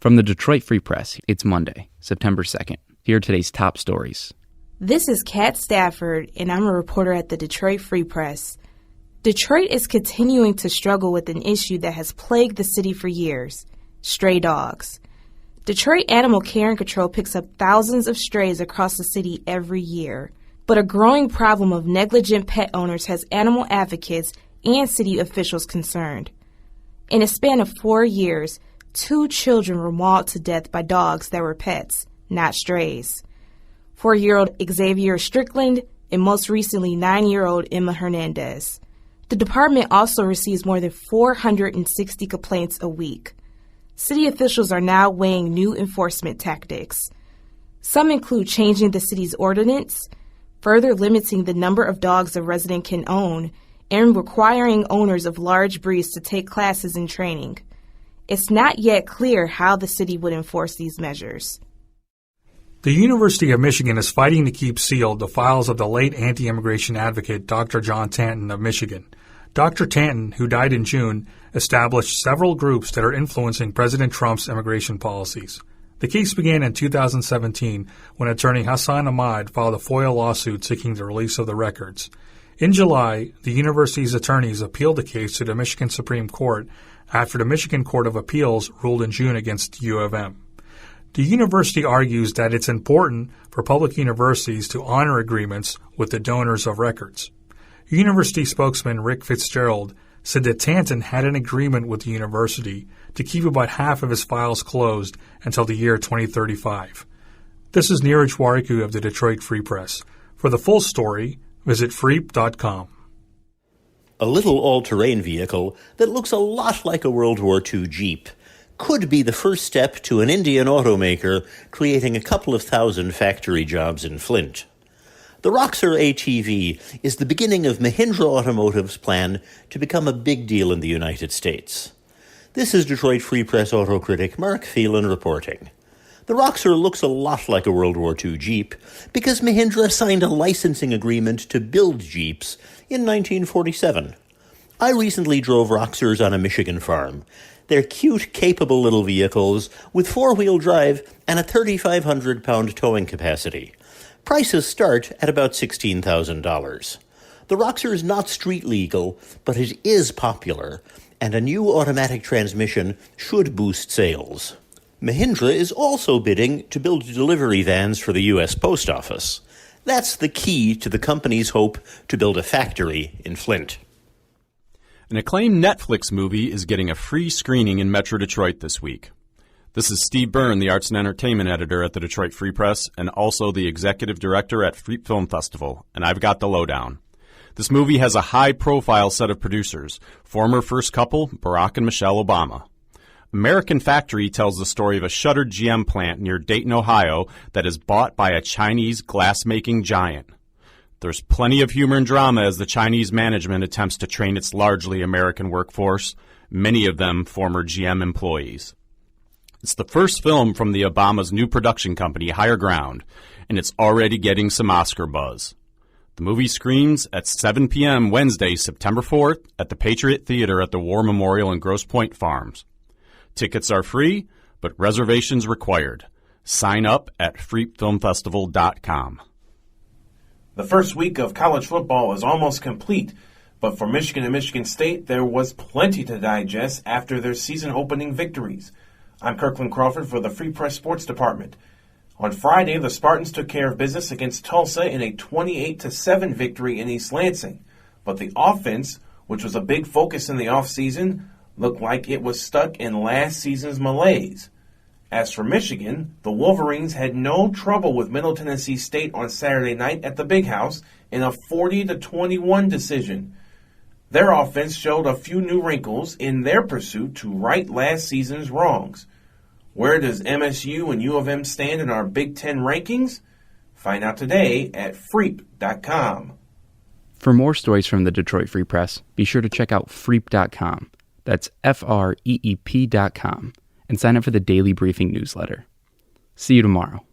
From the Detroit Free Press, it's Monday, September 2nd. Here are today's top stories. This is Kat Stafford, and I'm a reporter at the Detroit Free Press. Detroit is continuing to struggle with an issue that has plagued the city for years: stray dogs. Detroit Animal Care and Control picks up thousands of strays across the city every year. But a growing problem of negligent pet owners has animal advocates and city officials concerned. In a span of 4 years, 2 children were mauled to death by dogs that were pets, not strays. 4-year-old Xavier Strickland and most recently 9-year-old Emma Hernandez. The department also receives more than 460 complaints a week. City officials are now weighing new enforcement tactics. Some include changing the city's ordinance, further limiting the number of dogs a resident can own, and requiring owners of large breeds to take classes and training. It's not yet clear how the city would enforce these measures. The University of Michigan is fighting to keep sealed the files of the late anti-immigration advocate Dr. John Tanton of Michigan. Dr. Tanton, who died in June, established several groups that are influencing President Trump's immigration policies. The case began in 2017 when attorney Hassan Ahmad filed a FOIA lawsuit seeking the release of the records. In July, the university's attorneys appealed the case to the Michigan Supreme Court after the Michigan Court of Appeals ruled in June against U of M. The university argues that it's important for public universities to honor agreements with the donors of records. University spokesman Rick Fitzgerald said that Tanton had an agreement with the university to keep about half of his files closed until the year 2035. This is Neeraj Wariku of the Detroit Free Press. For the full story, visit freep.com. A little all-terrain vehicle that looks a lot like a World War II Jeep could be the first step to an Indian automaker creating a couple of thousand factory jobs in Flint. The Roxor ATV is the beginning of Mahindra Automotive's plan to become a big deal in the United States. This is Detroit Free Press auto critic Mark Phelan reporting. The Roxor looks a lot like a World War II Jeep because Mahindra signed a licensing agreement to build Jeeps in 1947. I recently drove Roxors on a Michigan farm. They're cute, capable little vehicles with 4-wheel drive and a 3,500-pound towing capacity. Prices start at about $16,000. The Roxor is not street legal, but it is popular, and a new automatic transmission should boost sales. Mahindra is also bidding to build delivery vans for the U.S. Post Office. That's the key to the company's hope to build a factory in Flint. An acclaimed Netflix movie is getting a free screening in Metro Detroit this week. This is Steve Byrne, the Arts and Entertainment Editor at the Detroit Free Press and also the Executive Director at Freep Film Festival, and I've got the lowdown. This movie has a high-profile set of producers, former first couple Barack and Michelle Obama. American Factory tells the story of a shuttered GM plant near Dayton, Ohio that is bought by a Chinese glass-making giant. There's plenty of humor and drama as the Chinese management attempts to train its largely American workforce, many of them former GM employees. It's the first film from the Obama's new production company, Higher Ground, and it's already getting some Oscar buzz. The movie screens at 7 p.m. Wednesday, September 4th at the Patriot Theater at the War Memorial in Grosse Pointe Farms. Tickets are free, but reservations required. Sign up at freepfilmfestival.com. The first week of college football is almost complete, but for Michigan and Michigan State, there was plenty to digest after their season-opening victories. I'm Kirkland Crawford for the Free Press Sports Department. On Friday, the Spartans took care of business against Tulsa in a 28-7 victory in East Lansing. But the offense, which was a big focus in the offseason, looked like it was stuck in last season's malaise. As for Michigan, the Wolverines had no trouble with Middle Tennessee State on Saturday night at the Big House in a 40-21 decision. Their offense showed a few new wrinkles in their pursuit to right last season's wrongs. Where does MSU and U of M stand in our Big Ten rankings? Find out today at freep.com. For more stories from the Detroit Free Press, be sure to check out freep.com. That's FREEP.com. And sign up for the Daily Briefing newsletter. See you tomorrow.